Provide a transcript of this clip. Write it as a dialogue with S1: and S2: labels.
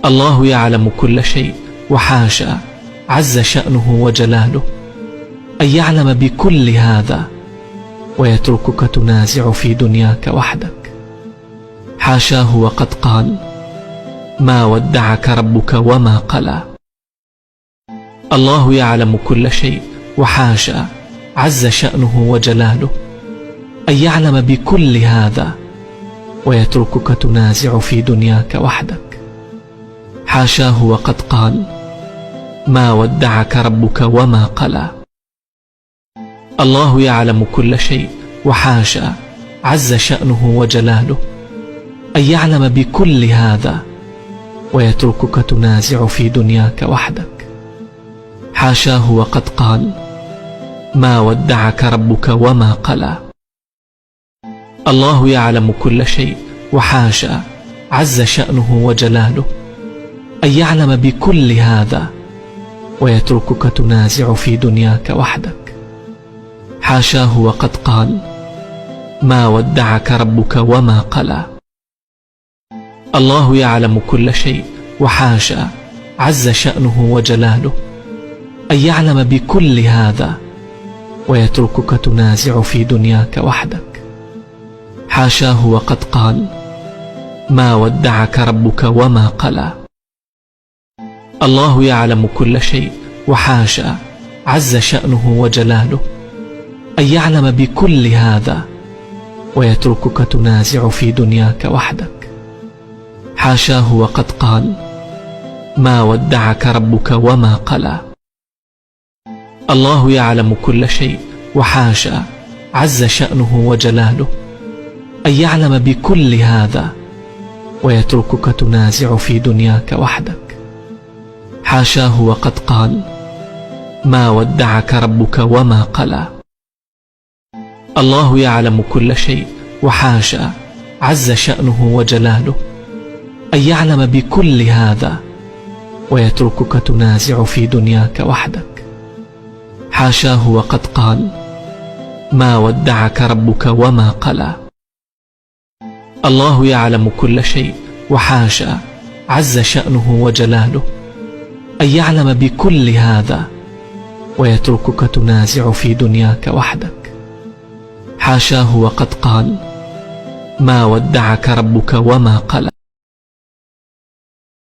S1: الله يعلم كل شيء، وحاشا عز شأنه وجلاله أن يعلم بكل هذا ويتركك تنازع في دنياك وحدك. حاشاه وقد قال: ما ودعك ربك وما قلى. الله يعلم كل شيء، وحاشا عز شأنه وجلاله أن يعلم بكل هذا ويتركك تنازع في دنياك وحدك. حاشاه وقد قال: ما ودعك ربك وما قلى. الله يعلم كل شيء، وحاشا عز شأنه وجلاله أن يعلم بكل هذا ويتركك تنازع في دنياك وحدك. حاشاه وقد قال: ما ودعك ربك وما قلى. الله يعلم كل شيء، وحاشا عز شأنه وجلاله أن يعلم بكل هذا ويتركك تنازع في دنياك وحدك. حاشاه وقد قال: ما ودعك ربك وما قلى. الله يعلم كل شيء، وحاشا عز شأنه وجلاله أن يعلم بكل هذا ويتركك تنازع في دنياك وحدك. حاشاه وقد قال: ما ودعك ربك وما قلى. الله يعلم كل شيء، وحاشا عز شأنه وجلاله أن يعلم بكل هذا ويتركك تنازع في دنياك وحدك. حاشاه وقد قال: ما ودعك ربك وما قلى. الله يعلم كل شيء، وحاشا عز شأنه وجلاله أن يعلم بكل هذا ويتركك تنازع في دنياك وحدك. حاشاه وقد قال: ما ودعك ربك وما قلى. الله يعلم كل شيء، وحاشا عز شأنه وجلاله أن يعلم بكل هذا ويتركك تنازع في دنياك وحدك. حاشاه وقد قال: ما ودعك ربك وما قلى. الله يعلم كل شيء، وحاشا عز شأنه وجلاله أن يعلم بكل هذا ويتركك تنازع في دنياك وحدك. حاشاه وقد قال: ما ودعك ربك وما قلى.